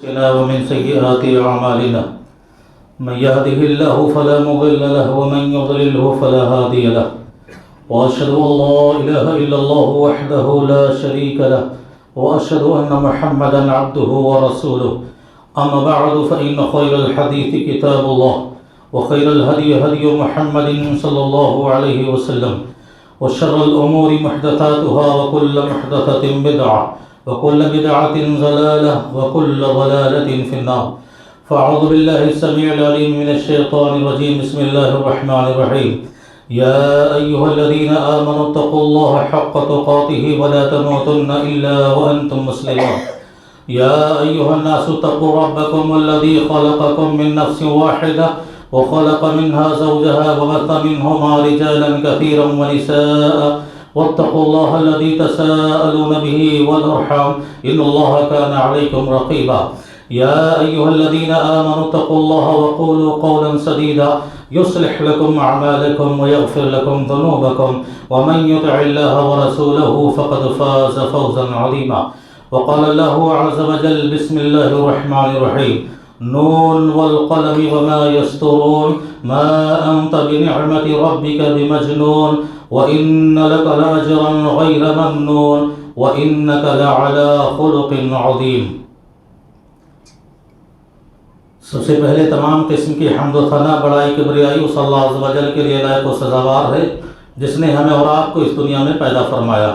ومن سيئات أعمالنا من يهده الله فلا مضل له ومن يضلله فلا هادي له وأشهد أن لا إله إلا الله وحده لا شريك له وأشهد أن محمدا عبده ورسوله أما بعد فإن خير الحديث كتاب الله وخير الهدي هدي محمد صلى الله عليه وسلم وشر الأمور محدثاتها وكل محدثة بدعة وكل بدعة ضلالة وكل ضلالة في النار فأعوذ بالله السميع العليم من الشيطان الرجيم بسم الله الرحمن الرحيم يا أيها الذين آمنوا اتقوا الله حق تقاته ولا تموتن إلا وأنتم مسلمون يا أيها الناس اتقوا ربكم الذي خلقكم من نفس واحدة وخلق منها زوجها وبث منهما رجالا كثيرا ونساء واتقوا الله الذي تساءلون به والأرحام إن الله كان عليكم رقيبا يا أيها الذين آمنوا اتقوا الله وقولوا قولا سديدا يصلح لكم أعمالكم ويغفر لكم ذنوبكم ومن يطع الله ورسوله فقد فاز فوزا عظيما وقال الله عز وجل بسم الله الرحمن الرحيم نون والقلم وما يسطرون ما أنت بنعمة ربك بمجنون وإن لك لأجرا غير ممنون وإنك لعلى خلق عظيم۔ سب سے پہلے تمام قسم کی حمد و ثنا بڑائی کبریائی اس اللہ عز و جل کے لیے لائق و سزاوار ہے جس نے ہمیں اور آپ کو اس دنیا میں پیدا فرمایا۔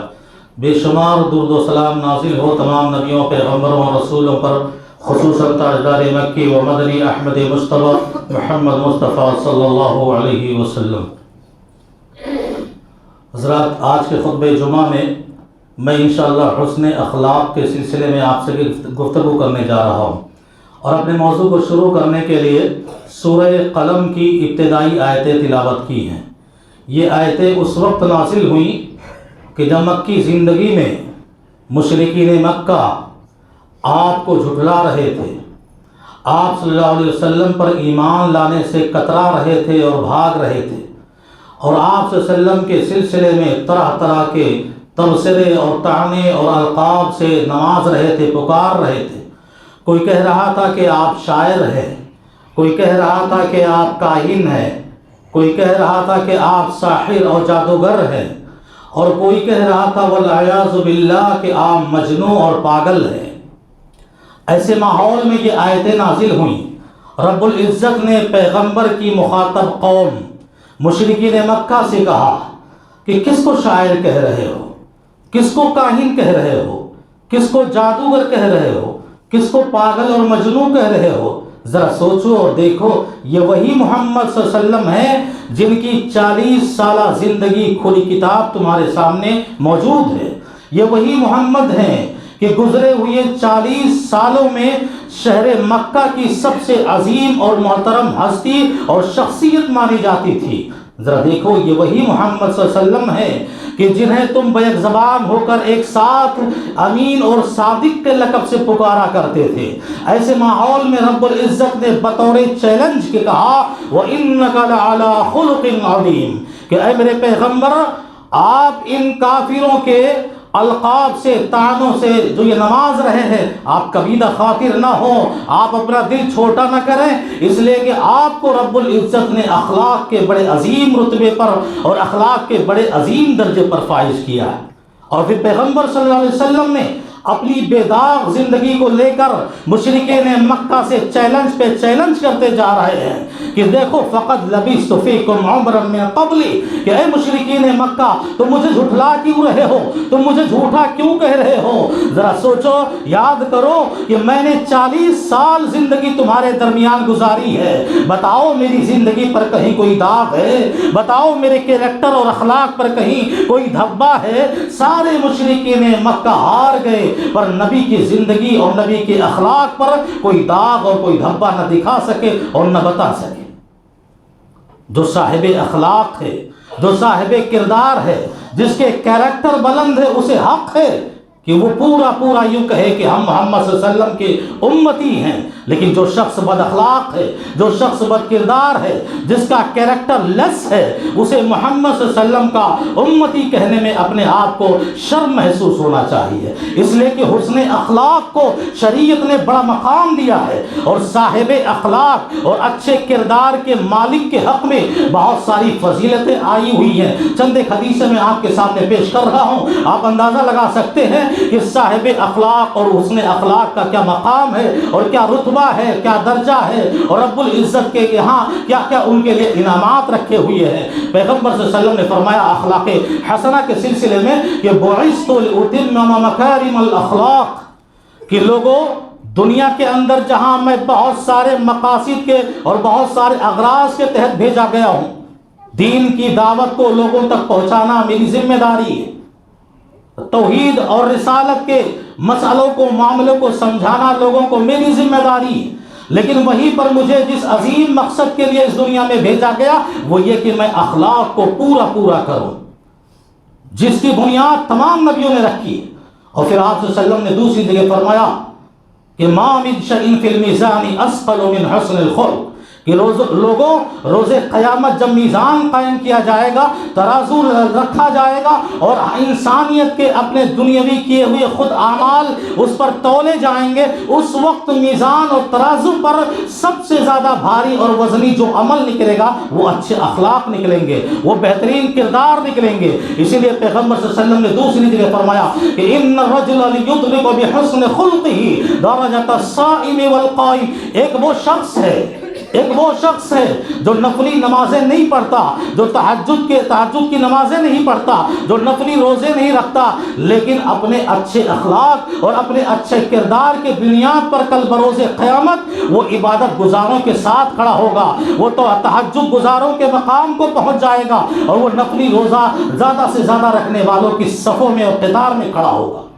بے شمار درود و سلام نازل ہو تمام نبیوں پیغمبروں اور رسولوں پر، خصوصاً تاجدار مکی و مدنی احمد مصطفیٰ محمد مصطفیٰ صلی اللہ علیہ وسلم۔ حضرات، آج کے خطبہ جمعہ میں انشاءاللہ حسن اخلاق کے سلسلے میں آپ سے گفتگو کرنے جا رہا ہوں، اور اپنے موضوع کو شروع کرنے کے لیے سورہ قلم کی ابتدائی آیتیں تلاوت کی ہیں۔ یہ آیتیں اس وقت نازل ہوئیں کہ جب مکی زندگی میں مشرکین مکہ آپ کو جھٹلا رہے تھے، آپ صلی اللہ علیہ وسلم پر ایمان لانے سے کترا رہے تھے اور بھاگ رہے تھے، اور آپ صلی اللہ علیہ وسلم کے سلسلے میں طرح طرح کے تبصرے اور طعنے اور القاب سے نواز رہے تھے، پکار رہے تھے۔ کوئی کہہ رہا تھا کہ آپ شاعر ہیں، کوئی کہہ رہا تھا کہ آپ کاہن ہیں، کوئی کہہ رہا تھا کہ آپ ساحر اور جادوگر ہیں، اور کوئی کہہ رہا تھا والعیاذ باللہ کہ آپ مجنون اور پاگل ہیں۔ ایسے ماحول میں یہ آیتیں نازل ہوئیں۔ رب العزت نے پیغمبر کی مخاطب قوم مشرکین مکہ سے کہا کہ کس کو شاعر کہہ رہے ہو، کس کو کاہن کہہ رہے ہو، کس کو جادوگر کہہ رہے ہو، کس کو پاگل اور مجنون کہہ رہے ہو؟ ذرا سوچو اور دیکھو، یہ وہی محمد صلی اللہ علیہ وسلم ہیں جن کی 40 سالہ زندگی کھلی کتاب تمہارے سامنے موجود ہے۔ یہ وہی محمد ہیں کہ گزرے ہوئے 40 سالوں میں شہر مکہ کی سب سے عظیم اور محترم ہستی اور شخصیت مانی جاتی تھی۔ ذرا دیکھو، یہ وہی محمد صلی اللہ علیہ وسلم ہیں کہ جنہیں تم بیک زبان ہو کر ایک ساتھ امین اور صادق کے لقب سے پکارا کرتے تھے۔ ایسے ماحول میں رب العزت نے بطور چیلنج کے کہا وَإِنَّكَ لَعَلَىٰ خُلُقٍ عَظِيمٍ کہ اے میرے پیغمبر، آپ ان کافروں کے القاب سے، طعنوں سے جو یہ نواز رہے ہیں، آپ کبیدہ خاطر نہ ہو، آپ اپنا دل چھوٹا نہ کریں، اس لیے کہ آپ کو رب العزت نے اخلاق کے بڑے عظیم رتبے پر اور اخلاق کے بڑے عظیم درجے پر فائز کیا ہے۔ اور پھر پیغمبر صلی اللہ علیہ وسلم نے اپنی بے داغ زندگی کو لے کر مشرکین مکہ سے چیلنج پہ چیلنج کرتے جا رہے ہیں کہ دیکھو فقط لبثت فیکم عمرا من قبلی کہ اے مشرکین مکہ، تم مجھے جھٹلا کیوں رہے ہو، تم مجھے جھوٹا کیوں کہہ رہے ہو؟ ذرا سوچو، یاد کرو کہ میں نے 40 سال زندگی تمہارے درمیان گزاری ہے۔ بتاؤ میری زندگی پر کہیں کوئی داغ ہے؟ بتاؤ میرے کیریکٹر اور اخلاق پر کہیں کوئی دھبا ہے؟ سارے مشرکین مکہ ہار گئے، پر نبی کی زندگی اور نبی کے اخلاق پر کوئی داغ اور کوئی دھبا نہ دکھا سکے اور نہ بتا سکے۔ جو صاحب اخلاق ہے، جو صاحب کردار ہے، جس کے کیریکٹر بلند ہے، اسے حق ہے کہ وہ پورا یوں کہے کہ ہم محمد صلی اللہ علیہ وسلم کے امتی ہیں، لیکن جو شخص بد اخلاق ہے، جو شخص بد کردار ہے، جس کا کیریکٹر لیس ہے، اسے محمد صلی اللہ علیہ وسلم کا امتی کہنے میں اپنے آپ کو شرم محسوس ہونا چاہیے، اس لیے کہ حسن اخلاق کو شریعت نے بڑا مقام دیا ہے، اور صاحب اخلاق اور اچھے کردار کے مالک کے حق میں بہت ساری فضیلتیں آئی ہوئی ہیں۔ چند ایک حدیثیں میں آپ کے سامنے پیش کر رہا ہوں، آپ اندازہ لگا سکتے ہیں کہ صاحب اخلاق اور حسن اخلاق کا کیا مقام ہے اور کیا رتبہ ہے، کیا درجہ ہے، اور رب العزت کے یہاں کیا کیا ان کے لیے انعامات رکھے ہوئے ہیں۔ پیغمبر صلی اللہ علیہ وسلم نے فرمایا اخلاق حسنہ کے سلسلے میں کہ بعثت لأتمم مکارم الاخلاق، کہ لوگوں دنیا کے اندر جہاں میں بہت سارے مقاصد کے اور بہت سارے اغراض کے تحت بھیجا گیا ہوں، دین کی دعوت کو لوگوں تک پہنچانا میری ذمہ داری ہے، توحید اور رسالت کے مسئلوں کو، معاملوں کو سمجھانا لوگوں کو میری ذمہ داری ہے، لیکن وہیں پر مجھے جس عظیم مقصد کے لیے اس دنیا میں بھیجا گیا وہ یہ کہ میں اخلاق کو پورا کروں، جس کی بنیاد تمام نبیوں نے رکھی۔ اور پھر آپ صلی اللہ علیہ وسلم نے دوسری جگہ فرمایا کہ ما من شیء فی المیزان اثقل من حسن الخلق، کہ لوگوں روز قیامت جب میزان قائم کیا جائے گا، ترازو رکھا جائے گا اور انسانیت کے اپنے دنیاوی کیے ہوئے خود اعمال اس پر تولے جائیں گے، اس وقت میزان اور ترازو پر سب سے زیادہ بھاری اور وزنی جو عمل نکلے گا وہ اچھے اخلاق نکلیں گے، وہ بہترین کردار نکلیں گے۔ اسی لیے پیغمبر صلی اللہ علیہ وسلم نے دوسری جگہ فرمایا کہ ان الرجل لیدرک بحسن خلقہ درجۃ الصائم والقائم، ایک وہ شخص ہے جو نفلی نمازیں نہیں پڑھتا، جو تہجد کی نمازیں نہیں پڑھتا، جو نفلی روزے نہیں رکھتا، لیکن اپنے اچھے اخلاق اور اپنے اچھے کردار کے بنیاد پر کل بروز قیامت وہ عبادت گزاروں کے ساتھ کھڑا ہوگا، وہ تو تہجد گزاروں کے مقام کو پہنچ جائے گا اور وہ نفلی روزہ زیادہ سے زیادہ رکھنے والوں کی صفوں میں اور قطار میں کھڑا ہوگا۔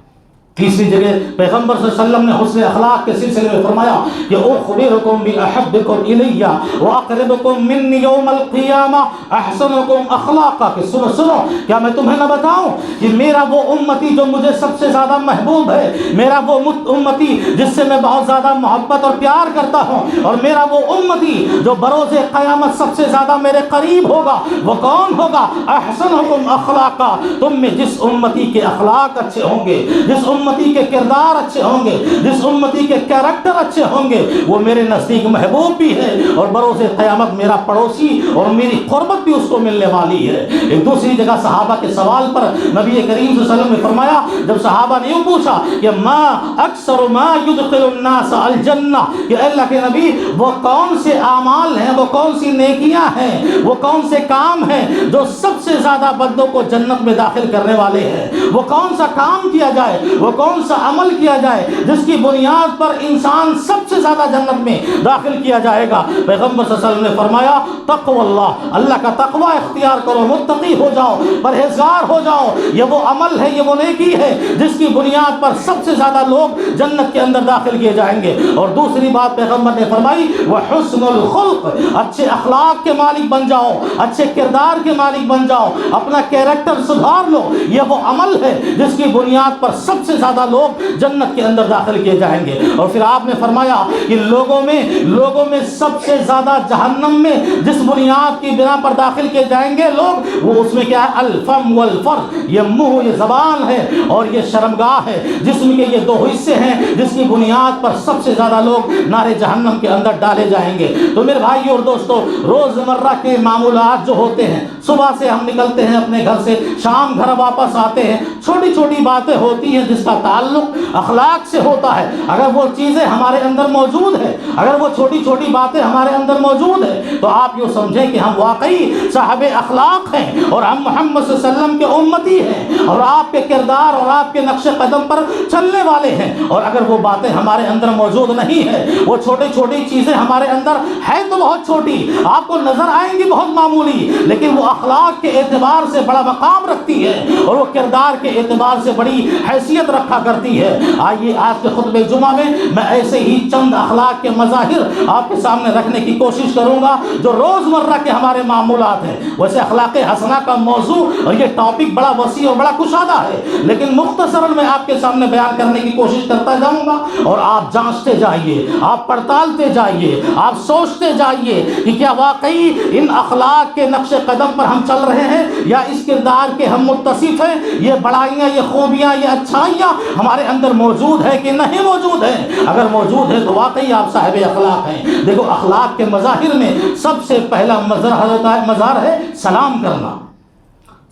تیسری جگہ پیغمبر صلی اللہ علیہ وسلم نے حسن اخلاق کے سلسلے میں فرمایا کہ اخبرکم باحبکم الی واقربکم منی یوم القیامہ احسنکم اخلاقا، کہ سنو کیا میں تمہیں نہ بتاؤں کہ میرا وہ امتی جو مجھے سب سے زیادہ محبوب ہے، میرا وہ امتی جس سے میں بہت زیادہ محبت اور پیار کرتا ہوں، اور میرا وہ امتی جو بروز قیامت سب سے زیادہ میرے قریب ہوگا، وہ کون ہوگا؟ احسنکم اخلاقا، تم میں جس امتی کے اخلاق اچھے ہوں گے، جس امتی کے کردار اچھے ہوں گے، جس امتی کے کیریکٹر اچھے ہوں گے، وہ میرے نزدیک محبوب بھی ہے اور بروز قیامت میرا پڑوسی اور میری قربت بھی اس کو ملنے والی ہے۔ ایک دوسری جگہ صحابہ کے سوال پر نبی کریم صلی اللہ علیہ وسلم نے فرمایا، جب صحابہ نے یوں پوچھا کہ ما اکثر ما يدخل الناس الجنہ، کہ اللہ کے نبی وہ کون سے اعمال ہیں، وہ کون سی نیکیاں ہیں، وہ کون سے کام ہیں جو سب سے زیادہ بندوں کو جنت میں داخل کرنے والے ہیں، وہ کون سا کام کیا جائے، وہ کون سا عمل کیا جائے جس کی بنیاد پر انسان سب سے زیادہ جنت میں داخل کیا جائے گا؟ پیغمبر صلی اللہ علیہ وسلم نے فرمایا تقوی اللہ، اللہ کا تقوی اختیار کرو، متقی ہو جاؤ، پرہیزگار ہو جاؤ، یہ وہ عمل ہے، یہ وہ نیکی ہے جس کی بنیاد پر سب سے زیادہ لوگ جنت کے اندر داخل کیے جائیں گے۔ اور دوسری بات پیغمبر نے فرمائی وحسن الخلق، اچھے اخلاق کے مالک بن جاؤ، اچھے کردار کے مالک بن جاؤ، اپنا کیریکٹر سدھار لو، یہ وہ عمل ہے جس کی بنیاد پر سب سے زیادہ لوگ جنت کے اندر داخل کیے جائیں گے۔ اور پھر آپ نے فرمایا کہ لوگوں میں سب سے زیادہ جہنم میں جس بنیاد کی بنا پر داخل کیے جائیں گے لوگ، وہ اس میں کیا ہے؟ الفم والفرج، یہ منہ، یہ زبان ہے اور یہ شرمگاہ ہے، جسم کے یہ دو حصے ہیں جس کی بنیاد پر سب سے زیادہ لوگ نار جہنم کے اندر ڈالے جائیں گے۔ تو میرے بھائی اور دوستو، روزمرہ کے معمولات جو ہوتے ہیں، صبح سے ہم نکلتے ہیں اپنے گھر سے، شام گھر واپس آتے ہیں، چھوٹی چھوٹی باتیں ہوتی ہیں جس کا تعلق اخلاق سے ہوتا ہے۔ اگر وہ چیزیں ہمارے اندر موجود ہیں، اگر وہ چھوٹی چھوٹی باتیں ہمارے اندر موجود ہیں، تو آپ یوں سمجھیں کہ ہم واقعی صاحب اخلاق ہیں اور ہم محمد صلی اللہ علیہ وسلم کے امتی ہیں اور آپ کے کردار اور آپ کے نقش قدم پر چلنے والے ہیں۔ اور اگر وہ باتیں ہمارے اندر موجود نہیں ہیں، وہ چھوٹی چھوٹی چیزیں ہمارے اندر ہے تو بہت چھوٹی، آپ کو نظر آئیں گی بہت معمولی، لیکن وہ اخلاق کے اعتبار سے بڑا مقام رکھتی ہے اور وہ کردار کے اعتبار سے بڑی حیثیت رکھتی رکھا کرتی ہے۔ آئیے آج کے خطبہ جمعہ میں ایسے ہی چند اخلاق کے مظاہر آپ کے سامنے رکھنے کی کوشش کروں گا جو روزمرہ کے ہمارے معمولات ہیں۔ ویسے اخلاق حسنہ کا موضوع اور یہ ٹاپک بڑا وسیع اور بڑا کشادہ ہے، لیکن مختصراً میں آپ کے سامنے بیان کرنے کی کوشش کرتا جاؤں گا، اور آپ جانچتے جائیے، آپ پڑتالتے جائیے، آپ سوچتے جائیے کہ کیا واقعی ان اخلاق کے نقش قدم پر ہم چل رہے ہیں یا اس کردار کے ہم متصف ہیں۔ یہ بڑائیاں، یہ خوبیاں، یہ اچھائیاں ہمارے اندر موجود ہے کہ نہیں موجود ہے؟ اگر موجود ہے تو واقعی آپ صاحب اخلاق ہیں۔ دیکھو اخلاق کے مظاہر میں سب سے پہلا مظہر ہے سلام کرنا۔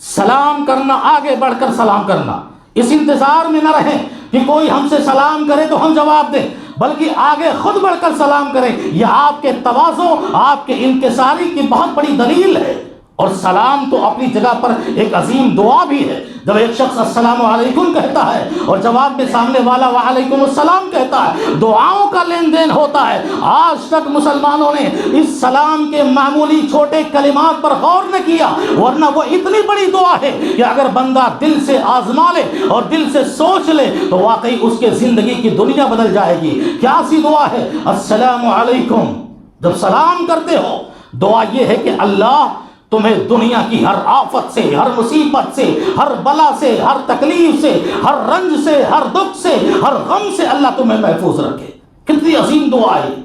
سلام کرنا، آگے بڑھ کر سلام کرنا، اس انتظار میں نہ رہیں کہ کوئی ہم سے سلام کرے تو ہم جواب دیں، بلکہ آگے خود بڑھ کر سلام کریں۔ یہ آپ کے تواضع، آپ کے انکساری کی بہت بڑی دلیل ہے۔ اور سلام تو اپنی جگہ پر ایک عظیم دعا بھی ہے۔ جب ایک شخص السلام علیکم کہتا ہے اور جواب میں سامنے والا وعلیکم السلام کہتا ہے، دعاؤں کا لین دین ہوتا ہے۔ آج تک مسلمانوں نے اس سلام کے معمولی چھوٹے کلمات پر غور نہ کیا، ورنہ وہ اتنی بڑی دعا ہے کہ اگر بندہ دل سے آزما لے اور دل سے سوچ لے تو واقعی اس کے زندگی کی دنیا بدل جائے گی۔ کیا سی دعا ہے؟ السلام علیکم۔ جب سلام کرتے ہو، دعا یہ ہے کہ اللہ تمہیں دنیا کی ہر آفت سے، ہر مصیبت سے، ہر بلا سے، ہر تکلیف سے، ہر رنج سے، ہر دکھ سے، ہر غم سے اللہ تمہیں محفوظ رکھے۔ کتنی عظیم دعا ہے،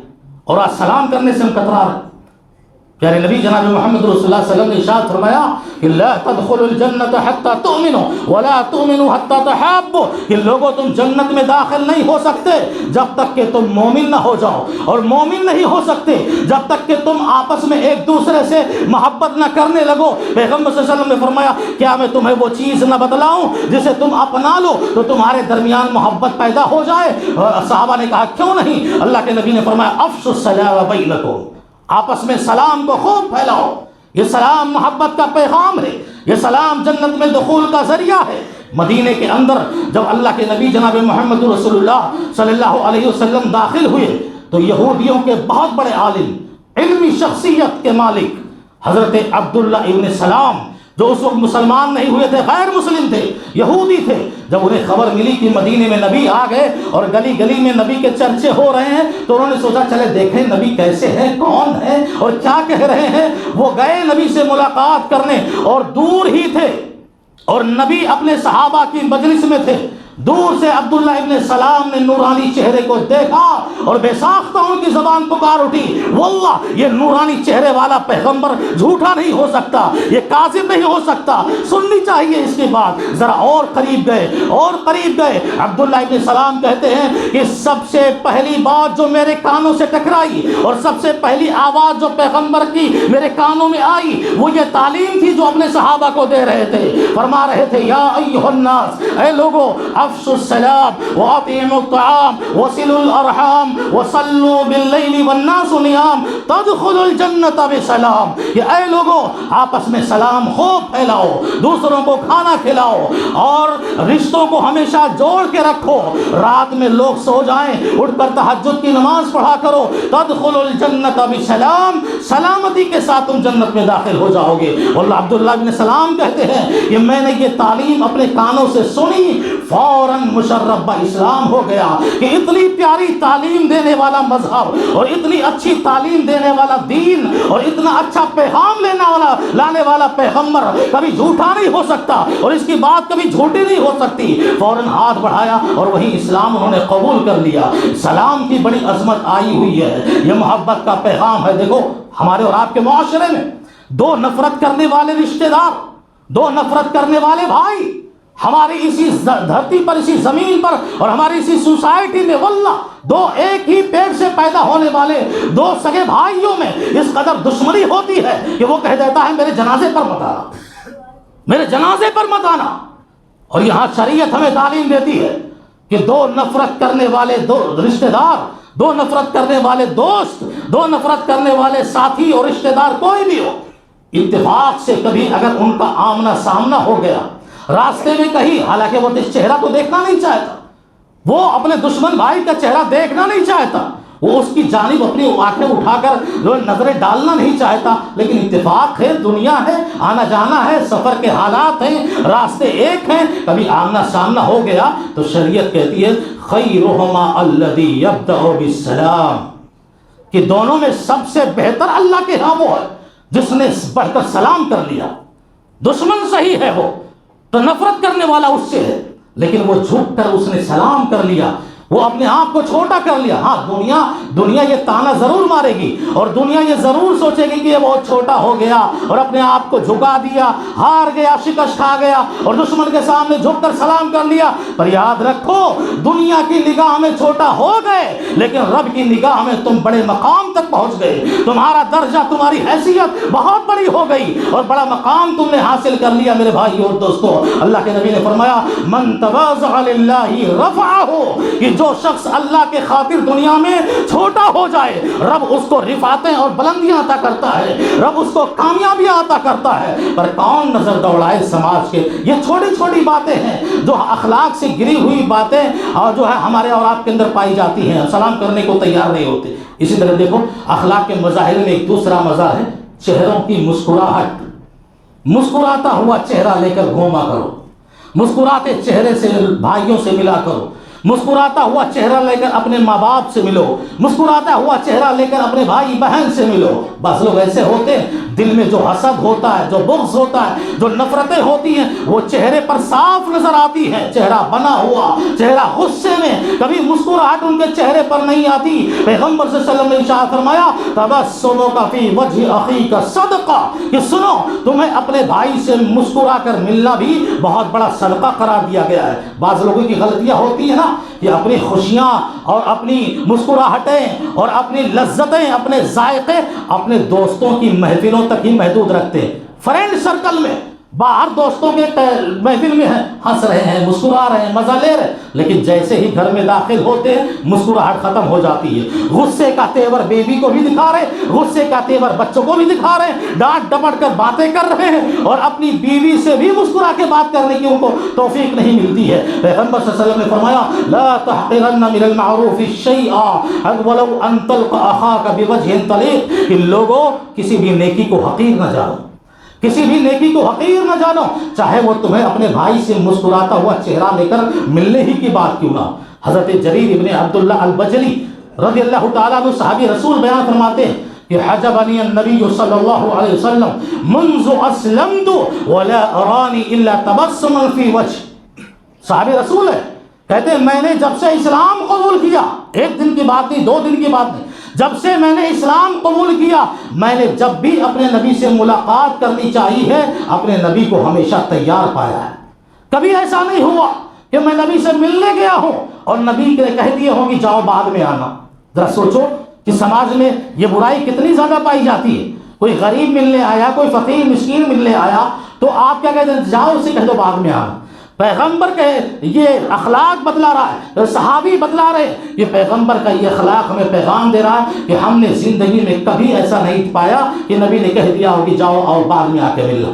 اور آج سلام کرنے سے ہم کترا رہے ہیں۔ پیارے نبی جناب محمد رسول اللہ صلی اللہ علیہ وسلم نے ارشاد فرمایا کہ لا تدخلوا الجنت حتى تؤمنوا ولا تؤمنوا حتى تحابوا، کہ لوگوں تم جنت میں داخل نہیں ہو سکتے جب تک کہ تم مومن نہ ہو جاؤ، اور مومن نہیں ہو سکتے جب تک کہ تم آپس میں ایک دوسرے سے محبت نہ کرنے لگو۔ پیغمبر صلی اللہ علیہ وسلم نے فرمایا کیا میں تمہیں وہ چیز نہ بتلاؤں جسے تم اپنا لو تو تمہارے درمیان محبت پیدا ہو جائے؟ صحابہ نے کہا کیوں نہیں؟ اللہ کے نبی نے فرمایا افشوا السلام بینکم، آپس میں سلام کو خوب پھیلاؤ۔ یہ سلام محبت کا پیغام ہے، یہ سلام جنت میں دخول کا ذریعہ ہے۔ مدینے کے اندر جب اللہ کے نبی جناب محمد رسول اللہ صلی اللہ علیہ وسلم داخل ہوئے تو یہودیوں کے بہت بڑے عالم، علمی شخصیت کے مالک حضرت عبداللہ ابن سلام، جو اس وقت مسلمان نہیں ہوئے تھے، غیر مسلم تھے، یہودی تھے، جب انہیں خبر ملی کہ مدینے میں نبی آ گئے اور گلی گلی میں نبی کے چرچے ہو رہے ہیں تو انہوں نے سوچا چلے دیکھیں نبی کیسے ہیں، کون ہیں اور کیا کہہ رہے ہیں۔ وہ گئے نبی سے ملاقات کرنے، اور دور ہی تھے اور نبی اپنے صحابہ کی مجلس میں تھے۔ دور سے عبداللہ ابن سلام نے نورانی چہرے کو دیکھا اور بے ساختہ ان کی زبان پکار اٹھی، واللہ یہ نورانی چہرے والا پیغمبر جھوٹا نہیں ہو سکتا، یہ کاذب نہیں ہو سکتا، سننی چاہیے اس کی بات۔ ذرا اور قریب گئے اور قریب گئے۔ عبداللہ ابن سلام کہتے ہیں کہ سب سے پہلی بات جو میرے کانوں سے ٹکرائی اور سب سے پہلی آواز جو پیغمبر کی میرے کانوں میں آئی وہ یہ تعلیم تھی جو اپنے صحابہ کو دے رہے تھے۔ فرما رہے تھے یا ایھا الناس، اے لوگو افشوا السلام واطعموا الطعام وصلوا الارحام وصلوا باللیل والناس نیام تدخلوا الجنت بسلام، کہ اے لوگو آپس میں سلام خوب پھیلاؤ، دوسروں کو کھانا کھلاؤ اور رشتوں کو ہمیشہ جوڑ کے رکھو۔ رات میں لوگ سو جائیں اٹھ کر تہجد کی نماز پڑھا کرو، تدخلوا الجنت بسلام، سلامتی کے ساتھ تم جنت میں داخل ہو جاؤ گے۔ واللہ عبداللہ بن سلام کہتے ہیں کہ میں نے یہ تعلیم اپنے کانوں سے سنی، فوراً مشرف با اسلام ہو گیا کہ اتنی پیاری تعلیم دینے والا مذہب اور اتنی اچھی تعلیم دینے والا دین اور اتنا اچھا پیغام لانے والا پیغمبر کبھی جھوٹا نہیں ہو سکتا اور اس کی بات کبھی جھوٹی نہیں ہو سکتی۔ فوراً ہاتھ بڑھایا اور وہی اسلام انہوں نے قبول کر لیا۔ سلام کی بڑی عظمت آئی ہوئی ہے، یہ محبت کا پیغام ہے۔ دیکھو ہمارے اور آپ کے معاشرے میں دو نفرت کرنے والے رشتہ دار، دو نفرت کرنے والے بھائی ہماری اسی دھرتی پر، اسی زمین پر اور ہماری اسی سوسائٹی میں واللہ دو ایک ہی پیٹ سے پیدا ہونے والے دو سگے بھائیوں میں اس قدر دشمنی ہوتی ہے کہ وہ کہہ دیتا ہے میرے جنازے پر مت آنا، میرے جنازے پر مت آنا۔ اور یہاں شریعت ہمیں تعلیم دیتی ہے کہ دو نفرت کرنے والے دو رشتہ دار، دو نفرت کرنے والے دوست، دو نفرت کرنے والے ساتھی اور رشتہ دار کوئی بھی ہو، اتفاق سے کبھی اگر ان کا آمنا سامنا ہو گیا راستے میں کہیں، حالانکہ وہ چہرہ تو دیکھنا نہیں چاہتا، وہ اپنے دشمن بھائی کا چہرہ دیکھنا نہیں چاہتا، وہ اس کی جانب اپنی آنکھیں اٹھا کر جو نظریں ڈالنا نہیں چاہتا، لیکن اتفاق ہے، دنیا ہے، آنا جانا ہے، سفر کے حالات ہیں، راستے ایک ہیں، کبھی آمنا سامنا ہو گیا تو شریعت کہتی ہے خیرہما الذی یبدأ بالسلام، کہ دونوں میں سب سے بہتر اللہ کے ہاں وہ ہے جس نے بڑھ کر سلام کر لیا۔ دشمن صحیح ہے وہ تو نفرت کرنے والا اس سے ہے، لیکن وہ جھک کر اس نے سلام کر لیا، وہ اپنے آپ کو چھوٹا کر لیا۔ ہاں دنیا یہ تانا ضرور مارے گی اور دنیا یہ ضرور سوچے گی کہ یہ بہت چھوٹا ہو گیا اور اپنے آپ کو جھکا دیا، ہار گیا، شکست کھا گیا اور دشمن کے سامنے جھک کر سلام کر لیا۔ پر یاد رکھو، دنیا کی نگاہ میں چھوٹا ہو گئے لیکن رب کی نگاہ میں تم بڑے مقام تک پہنچ گئے، تمہارا درجہ، تمہاری حیثیت بہت بڑی ہو گئی اور بڑا مقام تم نے حاصل کر لیا۔ میرے بھائی اور دوستو، اللہ کے نبی نے فرمایا من تواضع للہ رفعہ، کہ جو شخص اللہ کے خاطر دنیا میں چھوٹا ہو جائے رب اس کو رفعتیں اور بلندیاں عطا کرتا ہے، رب اس کو کامیابیاں عطا کرتا ہے۔ پر کون نظر دوڑائے سماج کے؟ یہ چھوٹی چھوٹی باتیں ہیں جو اخلاق سے گری ہوئی باتیں اور جو ہے ہمارے اور آپ کے اندر پائی جاتی ہیں، سلام کرنے کو تیار نہیں ہوتے۔ اسی طرح دیکھو اخلاق کے مظاہر میں ایک دوسرا مظاہر ہے چہروں کی مسکراہٹ۔ مسکراتا ہوا چہرہ لے کر گھوما کرو، مسکراتے چہرے سے بھائیوں سے ملا کرو، مسکراتا ہوا چہرہ لے کر اپنے ماں باپ سے ملو، مسکراتا ہوا چہرہ لے کر اپنے بھائی بہن سے ملو۔ بعض لوگ ایسے ہوتے ہیں دل میں جو حسد ہوتا ہے، جو بغض ہوتا ہے، جو نفرتیں ہوتی ہیں وہ چہرے پر صاف نظر آتی ہیں، چہرہ بنا ہوا، چہرہ غصے میں، کبھی مسکراہٹ ان کے چہرے پر نہیں آتی۔ پیغمبر صلی اللہ علیہ وسلم نے ارشاد فرمایا تبسمک فی وجہ اخیک صدقہ، کہ سنو تمہیں اپنے بھائی سے مسکرا کر ملنا بھی بہت بڑا صدقہ قرار دیا گیا ہے۔ بعض لوگوں کی غلطیاں ہوتی ہیں نا کہ اپنی خوشیاں اور اپنی مسکراہٹیں اور اپنی لذتیں، اپنے ذائقے اپنے دوستوں کی محفلوں تک ہی محدود رکھتے ہیں، فرینڈ سرکل میں، باہر دوستوں کے محفل میں ہیں، ہنس رہے ہیں، مسکرا رہے ہیں، مزہ لے رہے ہیں، لیکن جیسے ہی گھر میں داخل ہوتے ہیں مسکراہٹ ختم ہو جاتی ہے۔ غصے کا تیور بیوی کو بھی دکھا رہے ہیں، غصے کا تیور بچوں کو بھی دکھا رہے ہیں، ڈانٹ ڈپٹ کر باتیں کر رہے ہیں اور اپنی بیوی سے بھی مسکرا کے بات کرنے کی ان کو توفیق نہیں ملتی ہے۔ پیغمبر صلی اللہ علیہ وسلم نے فرمایا لا تحقرن من المعروف شیئا ولو ان تلقى اخاك بوجه طلیق، کہ لوگوں کسی بھی نیکی کو حقیر نہ جانو، کسی بھی نیکی کو حقیر نہ جانو، چاہے وہ تمہیں اپنے بھائی سے مسکراتا ہوا چہرہ لے کر ملنے ہی کی بات کیوں نہ۔ حضرت جریر ابن عبداللہ البجلی رضی اللہ تعالیٰ عنہ صحابی رسول بیان فرماتے ہیں کہ حجبنی النبی صلی اللہ علیہ وسلم منذ اسلمت ولا ارانی الا تبسما فی وجہ۔ صحابی رسول ہے، کہتے ہیں میں نے جب سے اسلام قبول کیا، ایک دن کی بات نہیں، 2 دن کی بات نہیں، جب سے میں نے اسلام قبول کیا میں نے جب بھی اپنے نبی سے ملاقات کرنی چاہیے ہے اپنے نبی کو ہمیشہ تیار پایا ہے۔ کبھی ایسا نہیں ہوا کہ میں نبی سے ملنے گیا ہوں اور نبی نے کہہ دیے ہوں کہ جاؤ بعد میں آنا۔ ذرا سوچو کہ سماج میں یہ برائی کتنی زیادہ پائی جاتی ہے۔ کوئی غریب ملنے آیا، کوئی فقیر مسکین ملنے آیا تو آپ کیا کہتے ہیں؟ جاؤ اسے کہہ دو بعد میں آنا۔ پیغمبر کے یہ اخلاق بدلا رہا ہے، صحابی بدلا رہے ہیں، یہ پیغمبر کا یہ اخلاق ہمیں پیغام دے رہا ہے کہ ہم نے زندگی میں کبھی ایسا نہیں پایا کہ نبی نے کہہ دیا ہو کہ جاؤ اور بعد میں آ کے مل لو۔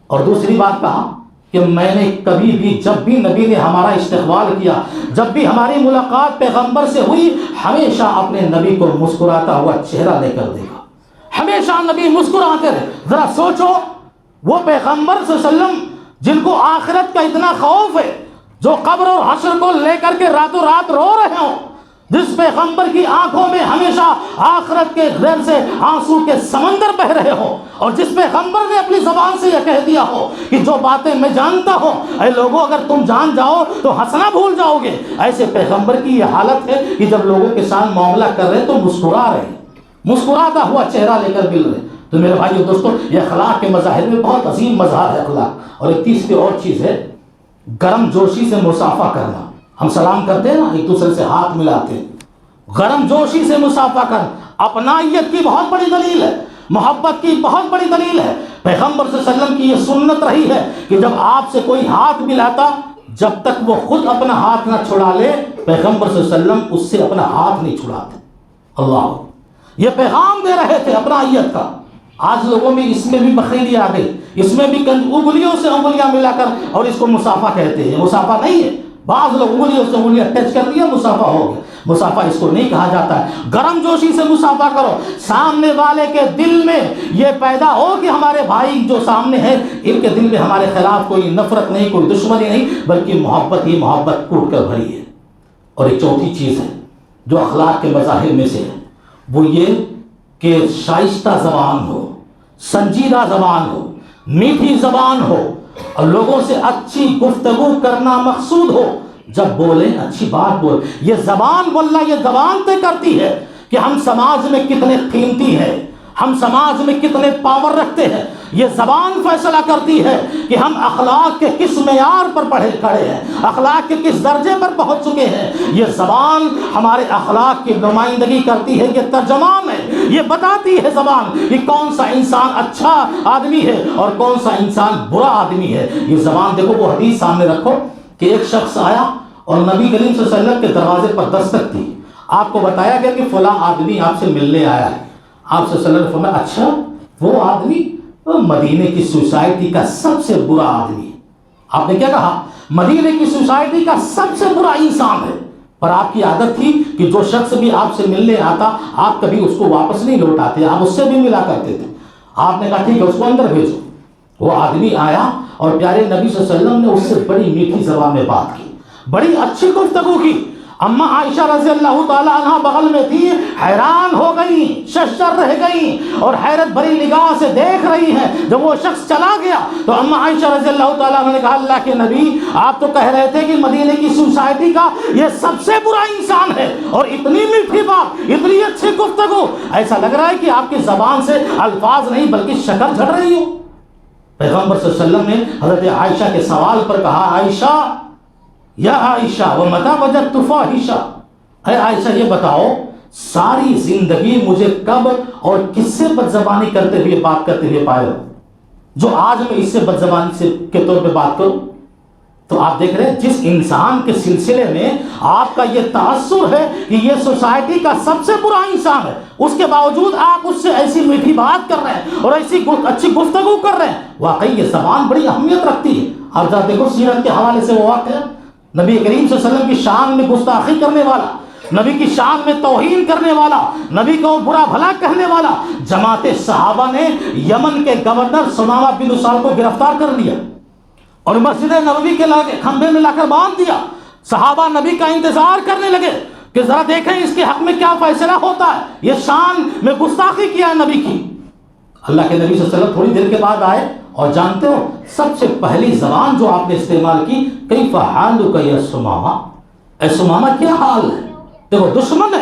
اور دوسری بات کہا کہ میں نے کبھی بھی جب بھی نبی نے ہمارا استقبال کیا، جب بھی ہماری ملاقات پیغمبر سے ہوئی، ہمیشہ اپنے نبی کو مسکراتا ہوا چہرہ لے کر دیکھا، ہمیشہ نبی مسکراتے رہے۔ ذرا سوچو وہ پیغمبر صلی اللہ علیہ وسلم جن کو آخرت کا اتنا خوف ہے، جو قبر اور حشر کو لے کر کے راتوں رات رو رہے ہوں، جس پیغمبر کی آنکھوں میں ہمیشہ آخرت کے غیر سے آنسو کے سمندر بہ رہے ہوں، اور جس پیغمبر نے اپنی زبان سے یہ کہہ دیا ہو کہ جو باتیں میں جانتا ہوں اے لوگوں اگر تم جان جاؤ تو ہنسنا بھول جاؤ گے، ایسے پیغمبر کی یہ حالت ہے کہ جب لوگوں کے ساتھ معاملہ کر رہے تو مسکرا رہے ہیں، مسکراتا ہوا چہرہ لے کر مل رہے۔ تو میرے بھائیو دوستو، یہ اخلاق کے مظاہر میں بہت عظیم مظہر ہے اخلاق۔ اور ایک تیسری اور چیز ہے گرم جوشی سے مصافحہ کرنا۔ ہم سلام کرتے ہیں نا، ایک دوسرے سے ہاتھ ملاتے ہیں، گرم جوشی سے مصافحہ کرنا اپنائیت کی بہت بڑی دلیل ہے، محبت کی بہت بڑی دلیل ہے۔ پیغمبر صلی اللہ علیہ وسلم کی یہ سنت رہی ہے کہ جب آپ سے کوئی ہاتھ ملاتا جب تک وہ خود اپنا ہاتھ نہ چھڑا لے پیغمبر صلی اللہ علیہ وسلم اس سے اپنا ہاتھ نہیں چھڑاتے۔ اللہ، یہ پیغام دے رہے تھے اپنائیت کا۔ آج لوگوں میں اس میں بھی بخیلی آ گئی، اس میں بھی انگلیوں سے انگلیاں ملا کر اور اس کو مصافحہ کہتے ہیں۔ مصافحہ نہیں ہے، بعض لوگ انگلیوں سے انگلیاں ٹچ کر دیا مصافحہ ہو گیا، مسافہ اس کو نہیں کہا جاتا ہے۔ گرم جوشی سے مسافہ کرو، سامنے والے کے دل میں یہ پیدا ہو کہ ہمارے بھائی جو سامنے ہیں ان کے دل میں ہمارے خلاف کوئی نفرت نہیں، کوئی دشمنی نہیں، بلکہ محبت ہی محبت کوٹ کر بھری ہے۔ اور ایک چوتھی چیز ہے جو اخلاق کے مظاہر میں سے ہے، وہ یہ کہ شائستہ زبان ہو، سنجیدہ زبان ہو، میٹھی زبان ہو، اور لوگوں سے اچھی گفتگو کرنا مقصود ہو۔ جب بولیں اچھی بات بول، یہ زبان بولنا، یہ زبان طے کرتی ہے کہ ہم سماج میں کتنے قیمتی ہیں، ہم سماج میں کتنے پاور رکھتے ہیں۔ یہ زبان فیصلہ کرتی ہے کہ ہم اخلاق کے کس معیار پر پڑھے کھڑے ہیں، اخلاق کے کس درجے پر پہنچ چکے ہیں۔ یہ زبان ہمارے اخلاق کی نمائندگی کرتی ہے، یہ ترجمان ہے، یہ بتاتی ہے زبان کہ کون سا انسان اچھا آدمی ہے اور کون سا انسان برا آدمی ہے۔ یہ زبان دیکھو، وہ حدیث سامنے رکھو کہ ایک شخص آیا اور نبی کریم صلی اللہ علیہ وسلم کے دروازے پر دستک تھی، آپ کو بتایا گیا کہ فلاں آدمی آپ سے ملنے آیا ہے۔ آپ صلی اللہ علیہ وسلم نے فرمایا اچھا وہ آدمی مدینے کی سوسائٹی کا سب سے برا آدمی ہے۔ آپ نے کیا کہا؟ مدینے کی سوسائٹی کا سب سے برا انسان ہے۔ پر آپ کی عادت تھی کہ جو شخص بھی آپ سے ملنے آتا آپ کبھی اس کو واپس نہیں لوٹاتے، آپ اس سے بھی ملا کرتے تھے۔ آپ نے کہا ٹھیک ہے اس کو اندر بھیجو۔ وہ آدمی آیا اور پیارے نبی صلی اللہ علیہ وسلم نے اس سے بڑی میٹھی زبان میں بات کی، بڑی اچھی گفتگو کی۔ اماں عائشہ رضی اللہ تعالی عنہ بغل میں تھی، حیران ہو گئی، ششدر رہ گئی اور حیرت بھری نگاہ سے دیکھ رہی ہیں۔ جب وہ شخص چلا گیا تو اماں عائشہ رضی اللہ تعالیٰ عنہ نے کہا اللہ کے نبی آپ تو کہہ رہے تھے کہ مدینے کی سوسائٹی کا یہ سب سے برا انسان ہے، اور اتنی میٹھی بات، اتنی اچھی گفتگو، ایسا لگ رہا ہے کہ آپ کی زبان سے الفاظ نہیں بلکہ شکل جھڑ رہی ہو۔ پیغمبر صلی اللہ علیہ وسلم نے حضرت عائشہ کے سوال پر کہا عائشہ یا عائشہ ومتى وجدت فاحشہ، اے عائشہ یہ بتاؤ ساری زندگی مجھے کب اور کس سے بد زبانی کرتے ہوئے بات کرتے ہوئے پائے ہو جو آج میں اس سے بد زبانی سے کے طور پہ بات کروں؟ تو آپ دیکھ رہے ہیں جس انسان کے سلسلے میں آپ کا یہ تاثر ہے کہ یہ سوسائٹی کا سب سے برا انسان ہے، اس کے باوجود آپ اس سے ایسی میٹھی بات کر رہے ہیں اور ایسی اچھی گفتگو کر رہے ہیں۔ واقعی یہ زبان بڑی اہمیت رکھتی ہے۔ آپ ذرا دیکھو سیرت کے حوالے سے وہ واقعہ، نبی کریم صلی اللہ علیہ وسلم کی شان میں گستاخی کرنے والا، نبی کی شان میں توہین کرنے والا، نبی کو برا بھلا کہنے والا، جماعت صحابہ نے یمن کے گورنر سمامہ بن اسال کو گرفتار کر لیا اور مسجد نبوی کے کھمبے میں لا کر باندھ دیا۔ صحابہ نبی کا انتظار کرنے لگے کہ ذرا دیکھیں اس کے حق میں کیا فیصلہ ہوتا ہے، یہ شان میں گستاخی کیا ہے نبی کی۔ اللہ کے نبی صلی اللہ علیہ وسلم تھوڑی دیر کے بعد آئے اور جانتے ہو سب سے پہلی زبان جو آپ نے استعمال کی کیف حالک یا سمامہ، اے سمامہ کیا حال ہے؟ دیکھو دشمن ہے،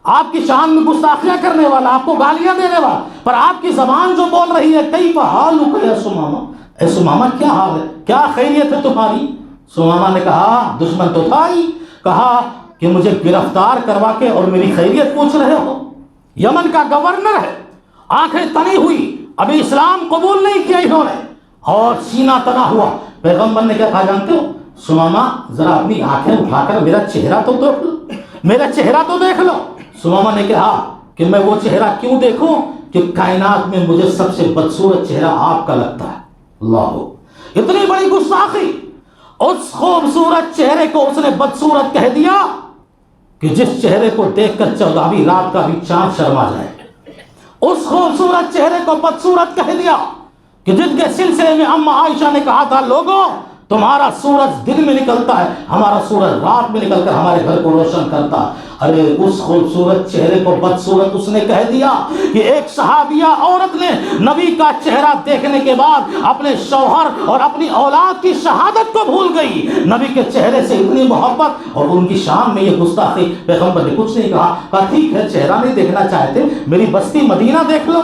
آپ کی شان میں گستاخیاں کرنے والا، آپ کو گالیاں دینے والا، پر آپ کی زبان جو بول رہی ہے کیف حالک یا سمامہ، اے سمامہ کیا حال ہے، کیا خیریت ہے تمہاری؟ سمامہ نے کہا دشمن تو تھا ہی، کہا کہ مجھے گرفتار کروا کے اور میری خیریت پوچھ رہے ہو؟ یمن کا گورنر ہے، آنکھیں تنی ہوئی، ابھی اسلام قبول نہیں کیا انہوں نے، اور سینہ تنا ہوا۔ پیغمبر نے کیا کہا جانتے ہو؟ سمامہ ذرا اپنی آنکھیں اٹھا کر میرا چہرہ تو دیکھ لو، میرا چہرہ تو دیکھ لو۔ سمامہ نے کہا کہ میں وہ چہرہ کیوں دیکھوں کہ کائنات میں مجھے سب سے بدصورت چہرہ آپ کا لگتا ہے۔ اللہ، اتنی بڑی گستاخی، اس خوبصورت چہرے کو اس نے بدصورت کہہ دیا کہ جس چہرے کو دیکھ کر 14ویں رات کا بھی چاند شرما جائے۔ اس خوبصورت چہرے کو بدصورت کہہ دیا کہ جن کے سلسلے میں اماں عائشہ نے کہا تھا لوگوں تمہارا سورج دن میں نکلتا ہے، ہمارا سورج رات میں نکل کر ہمارے گھر کو روشن کرتا ہے۔ ارے اس خوبصورت چہرے کو بدصورت اس نے کہہ دیا کہ ایک صحابیہ عورت نے نبی کا چہرہ دیکھنے کے بعد اپنے شوہر اور اپنی اولاد کی شہادت کو بھول گئی۔ نبی کے چہرے سے اتنی محبت اور ان کی شان میں یہ گستاخی، پیغمبر نے کچھ نہیں کہا ٹھیک ہے چہرہ نہیں دیکھنا چاہتے میری بستی مدینہ دیکھ لو۔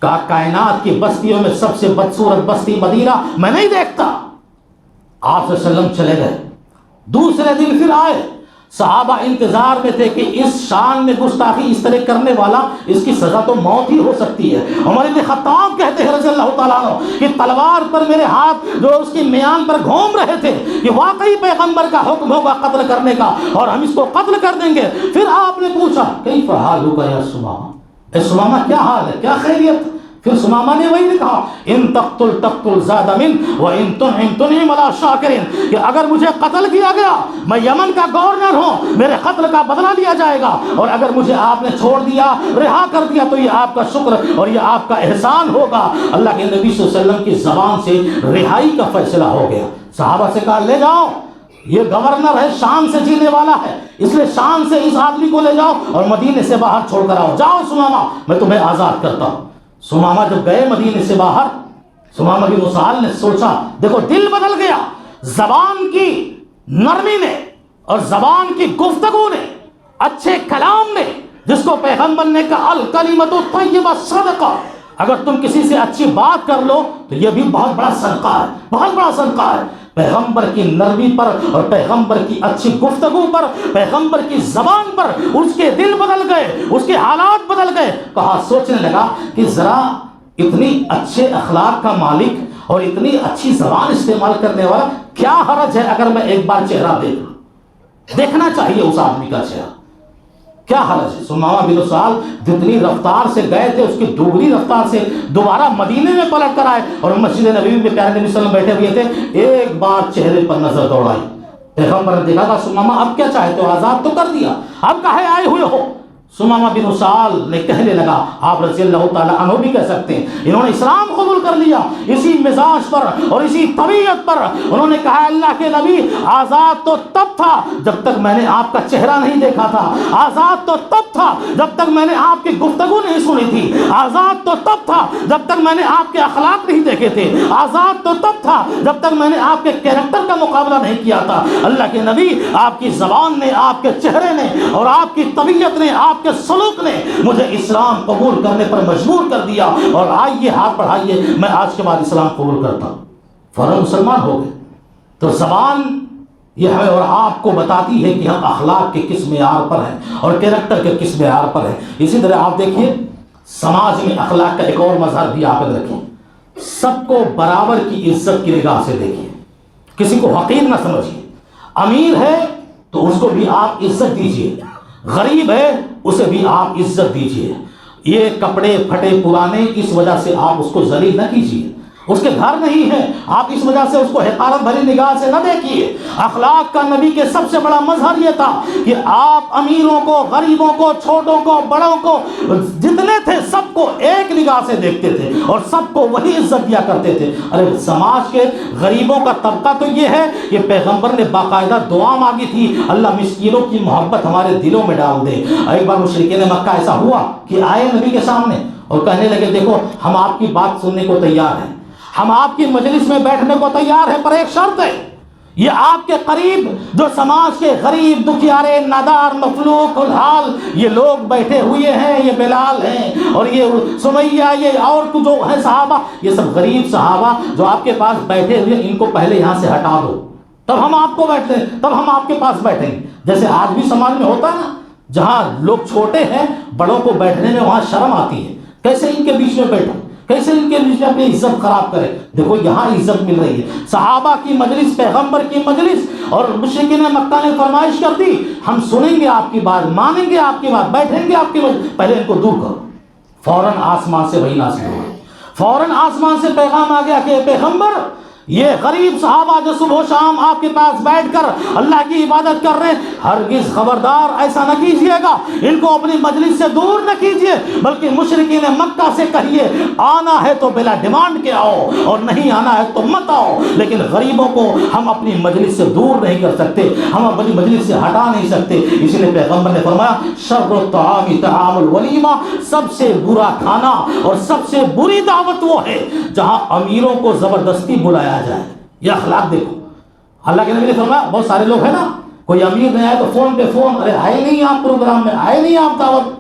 کہا کائنات کی بستیوں میں سب سے بدصورت بستی مدینہ میں نہیں دیکھتا۔ آپ صلی اللہ علیہ وسلم چلے گئے، دوسرے دن پھر آئے، صحابہ انتظار میں تھے کہ اس شان میں گستاخی اس طرح کرنے والا اس کی سزا تو موت ہی ہو سکتی ہے۔ عمر بن خطاب کہتے ہیں رضی اللہ تعالیٰ عنہ کہ تلوار پر میرے ہاتھ جو اس کی میان پر گھوم رہے تھے کہ واقعی پیغمبر کا حکم ہوگا قتل کرنے کا اور ہم اس کو قتل کر دیں گے۔ پھر آپ نے پوچھا کیف حالک یا سمامہ، اے سمامہ کیا حال ہے، کیا خیریت؟ پھر سمامہ نے وہی لکھا ان تقتل تقتل زاد من و ان تنعم تنعم علی شاکرین، کہ اگر مجھے قتل کیا گیا، میں یمن کا گورنر ہوں، میرے قتل کا بدلہ لیا جائے گا، اور اگر مجھے آپ نے چھوڑ دیا، رہا کر دیا، تو یہ آپ کا شکر اور یہ آپ کا احسان ہوگا۔ اللہ کے نبی صلی اللہ علیہ وسلم کی زبان سے رہائی کا فیصلہ ہو گیا۔ صحابہ سے کہا لے جاؤ، یہ گورنر ہے، شان سے جینے والا ہے، اس لیے شان سے اس آدمی کو لے جاؤ اور مدینے سے باہر چھوڑ کر آؤ، جاؤ سمامہ میں تمہیں آزاد کرتا ہوں۔ سمامہ جب گئے مدینے سے باہر، سمامہ بن اسال نے سوچا، دیکھو دل بدل گیا، زبان کی نرمی نے اور زبان کی گفتگو نے، اچھے کلام نے، جس کو پیغمبر نے کہا الکلمۃ الطیبہ صدقہ، اگر تم کسی سے اچھی بات کر لو تو یہ بھی بہت بڑا صدقہ ہے، بہت بڑا صدقہ ہے۔ پیغمبر کی نرمی پر اور پیغمبر کی اچھی گفتگو پر، پیغمبر کی زبان پر اس کے دل بدل گئے، اس کے حالات بدل گئے۔ کہا، سوچنے لگا کہ ذرا اتنی اچھے اخلاق کا مالک اور اتنی اچھی زبان استعمال کرنے والا، کیا حرج ہے اگر میں ایک بار چہرہ دیکھنا چاہیے اس آدمی کا چہرہ، کیا حرج ہے۔ سمامہ بن اسال جتنی رفتار سے گئے تھے اس کی دوگنی رفتار سے دوبارہ مدینے میں پلٹ کر آئے اور مسجد نبوی میں پیارے نبی صلی اللہ علیہ وسلم بیٹھے ہوئے تھے، ایک بار چہرے پر نظر دوڑائی۔ پیغمبر نے دیکھا تھا، سمامہ اب کیا چاہتے ہو، آزاد تو کر دیا، اب کہے آئے ہوئے ہو۔ سمامہ بن اسال نے کہنے لگا، آپ رضی اللہ تعالیٰ عنہ بھی کہہ سکتے ہیں، انہوں نے اسلام قبول کر لیا اسی مزاج پر اور اسی طبیعت پر۔ انہوں نے کہا، اللہ کے نبی، آزاد تو تب تھا جب تک میں نے آپ کا چہرہ نہیں دیکھا تھا، آزاد تو تب تھا جب تک میں نے آپ کی گفتگو نہیں سنی تھی، آزاد تو تب تھا جب تک میں نے آپ کے اخلاق نہیں دیکھے تھے، آزاد تو تب تھا جب تک میں نے آپ کے کیریکٹر کا مقابلہ نہیں کیا تھا۔ اللہ کے نبی، آپ کی زبان نے، آپ کے چہرے نے اور آپ کی طبیعت نے، آپ کے سلوک نے مجھے اسلام قبول کرنے پر مجبور کر دیا، اور آئیے ہاتھ بڑھائیے، میں آج کے بعد اسلام قبول کرتا ہوں۔ فوراً مسلمان ہو گئے۔ تو زبان یہ ہمیں اور آپ کو بتاتی ہے کہ ہم اخلاق کے کس معیار پر ہیں اور کیریکٹر کے کس معیار پر ہیں۔ اسی طرح آپ دیکھیے سماج میں اخلاق کا ایک اور مظہر بھی آپ رکھیں، سب کو برابر کی عزت کی نگاہ سے دیکھیے، کسی کو حقیر نہ سمجھیے۔ امیر ہے تو اس کو بھی آپ عزت دیجیے، غریب ہے اسے بھی آپ عزت دیجیے۔ یہ کپڑے پھٹے پرانے اس وجہ سے آپ اس کو ذلیل نہ کیجیے، اس کے گھر نہیں ہے آپ اس وجہ سے اس کو حقارت بھری نگاہ سے نہ دیکھیے۔ اخلاق کا نبی کے سب سے بڑا مظہر یہ تھا کہ آپ امیروں کو، غریبوں کو، چھوٹوں کو، بڑوں کو، جتنے تھے سب کو ایک نگاہ سے دیکھتے تھے اور سب کو وہی عزت دیا کرتے تھے۔ ارے سماج کے غریبوں کا طبقہ تو یہ ہے کہ پیغمبر نے باقاعدہ دعا مانگی تھی، اللہ مسکینوں کی محبت ہمارے دلوں میں ڈال دے۔ ایک بار مشرکین مکہ ایسا ہوا کہ آئے نبی کے سامنے اور کہنے لگے، دیکھو ہم آپ کی بات سننے کو تیار ہیں، ہم آپ کی مجلس میں بیٹھنے کو تیار ہیں، پر ایک شرط ہے، یہ آپ کے قریب جو سماج کے غریب، دکھیارے، نادار، مفلوق الحال یہ لوگ بیٹھے ہوئے ہیں، یہ بلال ہیں اور یہ سمیہ، یہ اور جو ہیں صحابہ، یہ سب غریب صحابہ جو آپ کے پاس بیٹھے ہوئے، ان کو پہلے یہاں سے ہٹا دو، تب ہم آپ کو بیٹھتے ہیں، تب ہم آپ کے پاس بیٹھیں گے۔ جیسے آج بھی سماج میں ہوتا ہے نا، جہاں لوگ چھوٹے ہیں بڑوں کو بیٹھنے میں وہاں شرم آتی ہے، کیسے ان کے بیچ میں بیٹھوں، کیسے ان کے بیچ میں اپنی عزت خراب کرے۔ دیکھو یہاں عزت مل رہی ہے، صحابہ کی مجلس، پیغمبر کی مجلس، اور مشرکین مکہ نے فرمائش کر دی، ہم سنیں گے آپ کی بات، مانیں گے آپ کی بات، بیٹھیں گے آپ کی مجلس، پہلے ان کو دور کرو۔ فوراً آسمان سے وہی نازل ہوا، فوراً آسمان سے پیغام آ گیا کہ پیغمبر، یہ غریب صحابہ جو صبح و شام آپ کے پاس بیٹھ کر اللہ کی عبادت کر رہے ہیں، ہرگز خبردار ایسا نہ کیجیے گا، ان کو اپنی مجلس سے دور نہ کیجیے، بلکہ مشرکین مکہ سے کہیے آنا ہے تو بلا ڈیمانڈ کے آؤ اور نہیں آنا ہے تو مت آؤ، لیکن غریبوں کو ہم اپنی مجلس سے دور نہیں کر سکتے، ہم اپنی مجلس سے ہٹا نہیں سکتے۔ اسی لیے پیغمبر نے فرمایا شر الطعام طعام الولیمہ، سب سے برا کھانا اور سب سے بری دعوت وہ ہے جہاں امیروں کو زبردستی بلایا جائے۔ یہ اخلاق دیکھو، اللہ کے نبی نے فرمایا، بہت سارے لوگ ہیں نا، کوئی امیر نہیں آئے تو فون پہ فون، ارے آئے نہیں آپ پروگرام میں، آئے نہیں آپ دعوت۔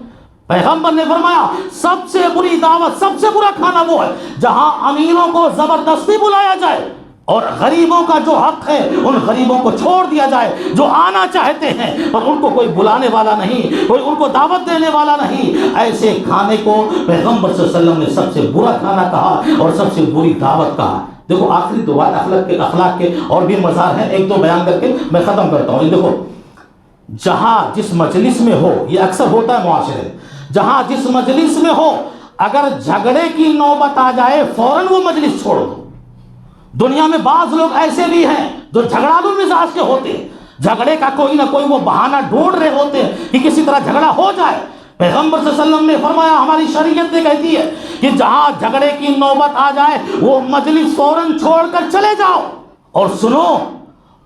پیغمبر نے فرمایا سب سے بری دعوت، سب سے برا کھانا وہ ہے جہاں امیروں کو زبردستی بلایا جائے اور غریبوں کا جو حق ہے ان غریبوں کو چھوڑ دیا جائے، جو آنا چاہتے ہیں پر ان کو کوئی بلانے والا نہیں، کوئی ان کو دعوت دینے والا نہیں۔ ایسے کھانے کو پیغمبر صلی اللہ علیہ وسلم نے سب سے برا کھانا کہا اور سب سے بری دعوت کہا۔ دیکھو آخری دو بات اخلاق کے اور بھی مظاہر ہیں، ایک دو بیان کر کے میں ختم کرتا ہوں۔ دیکھو جہاں جس مجلس میں ہو، یہ اکثر ہوتا ہے معاشرے، جہاں جس مجلس میں ہو اگر جھگڑے کی نوبت آ جائے فوراً وہ مجلس چھوڑ دو. دنیا میں بعض لوگ ایسے بھی ہیں جو جھگڑالو مزاج کے ہوتے ہیں، جھگڑے کا کوئی نہ کوئی وہ بہانہ ڈھونڈ رہے ہوتے ہیں کہ کسی طرح جھگڑا ہو جائے. پیغمبر صلی اللہ علیہ وسلم نے فرمایا، ہماری شریعت نے کہتی ہے کہ جہاں جھگڑے کی نوبت آ جائے وہ مجلس فوراً چھوڑ کر چلے جاؤ. اور سنو،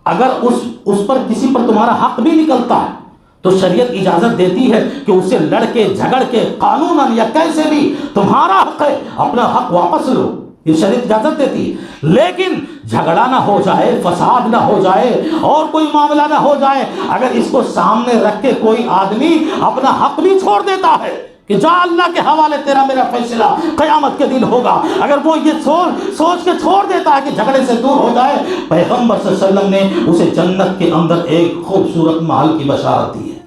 اگر اس پر کسی پر تمہارا حق بھی نکلتا ہے تو شریعت اجازت دیتی ہے کہ اسے لڑ کے جھگڑ کے قانوناً یا کیسے بھی تمہارا حق ہے، اپنا حق واپس لو، یہ شریعت اجازت دیتی ہے. لیکن جھگڑا نہ ہو جائے، فساد نہ ہو جائے اور کوئی معاملہ نہ ہو جائے، اگر اس کو سامنے رکھ کے کوئی آدمی اپنا حق بھی چھوڑ دیتا ہے کہ جا اللہ کے حوالے تیرا میرا فیصلہ قیامت کے دن ہوگا، اگر وہ یہ سوچ کے چھوڑ دیتا ہے کہ جھگڑے سے دور ہو جائے، پیغمبر صلی اللہ علیہ وسلم نے اسے جنت کے اندر ایک خوبصورت محل کی بشارت دی ہے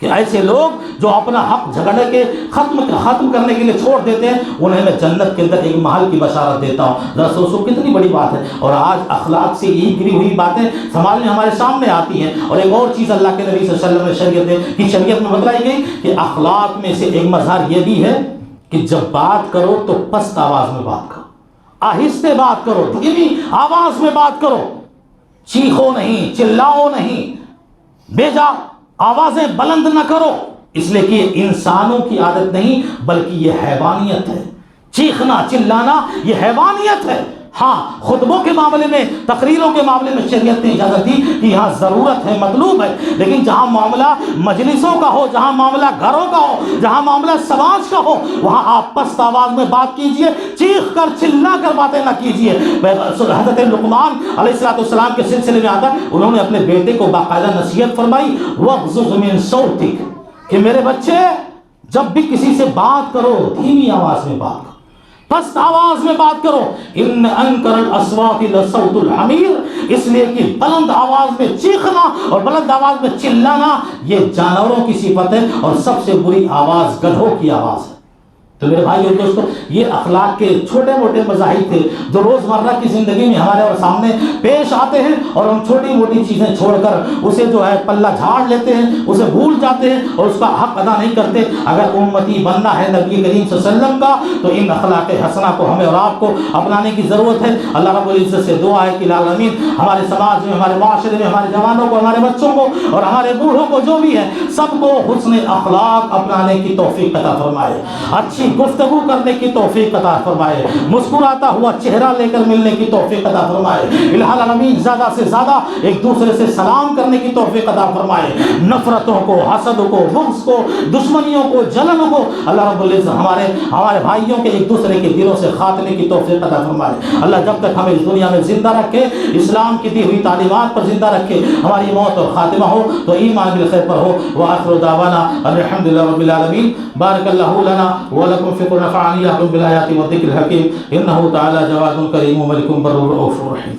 کہ ایسے لوگ جو اپنا حق جھگڑے کے ختم کرنے کے لیے چھوڑ دیتے ہیں، انہیں میں جنت کے اندر ایک محل کی بشارت دیتا ہوں. ذرا سوچو کتنی بڑی بات ہے. اور آج اخلاق سے یہ گری ہوئی باتیں سماج میں ہمارے سامنے آتی ہیں. اور ایک اور چیز اللہ کے نبی صلی اللہ علیہ وسلم کی شریعت میں بتلائی گئی کہ اخلاق میں سے ایک مظہر یہ بھی ہے کہ جب بات کرو تو پست آواز میں بات کرو، آہستہ بات کرو، دھیمی آواز میں بات کرو، چیخو نہیں، چلاؤ نہیں، بیجا آوازیں بلند نہ کرو، اس لیے کہ یہ انسانوں کی عادت نہیں بلکہ یہ حیوانیت ہے. چیخنا چلانا یہ حیوانیت ہے. ہاں، خطبوں کے معاملے میں، تقریروں کے معاملے میں شریعت نے اجازت دی کہ یہاں ضرورت ہے، مطلوب ہے. لیکن جہاں معاملہ مجلسوں کا ہو، جہاں معاملہ گھروں کا ہو، جہاں معاملہ سماج کا ہو، وہاں آپ پست آواز میں بات کیجئے، چیخ کر چلا کر باتیں نہ کیجئے. حضرت لقمان علیہ السلام کے سلسلے میں آتا ہے، انہوں نے اپنے بیٹے کو باقاعدہ نصیحت فرمائی، وَاغْضُضْ مِن صَوْتِكَ، کہ میرے بچے جب بھی کسی سے بات کرو دھیمی آواز میں بات کرو، پست آواز میں بات کرو. ان انکر الاصوات لصوت الحمیر، اس لیے کہ بلند آواز میں چیخنا اور بلند آواز میں چلانا یہ جانوروں کی صفت ہے، اور سب سے بری آواز گدھوں کی آواز ہے. تو میرے بھائی اور دوستو، یہ اخلاق کے چھوٹے موٹے مظاہر تھے جو روزمرہ کی زندگی میں ہمارے اور سامنے پیش آتے ہیں، اور ہم چھوٹی موٹی چیزیں چھوڑ کر اسے جو ہے پلہ جھاڑ لیتے ہیں، اسے بھول جاتے ہیں اور اس کا حق ادا نہیں کرتے. اگر امتی بننا ہے نبی کریم صلی اللہ علیہ وسلم کا تو ان اخلاق حسنہ کو ہمیں اور آپ کو اپنانے کی ضرورت ہے. اللہ رب العزت سے دعا ہے کہ العالمین ہمارے سماج میں، ہمارے معاشرے میں، ہمارے جوانوں کو، ہمارے بچوں کو اور ہمارے بوڑھوں کو جو بھی ہے سب کو حسن اخلاق اپنانے کی توفیق عطا فرمائے، اچھی گفتگو کرنے کی توفیق عطا فرمائے، مسکراتا ہوا چہرہ لے کر ملنے کی توفیق عطا فرمائے. العالمین زیادہ سے زیادہ ایک دوسرے سے سلام کرنے کی توفیق عطا فرمائے. نفرتوں کو، حسد کو، بغض کو، دشمنیوں کو، جلن کو اللہ رب العزت ہمارے بھائیوں کے ایک دوسرے کے دلوں سے خاتمے کی توفیق عطا فرمائے. اللہ جب تک ہمیں اس دنیا میں زندہ رکھے، اسلام کی دی ہوئی تعلیمات پر زندہ رکھے، ہماری موت اور خاتمہ ہو تو ایمان بالخیر پر ہو. وآخر دعوانا الحمدللہ رب العالمین. بارک اللہ لنا ولکم فی نفعنی بالآیات والذکر الحکیم. انہ تعالی جواد کریم ملک بر رؤوف رحیم.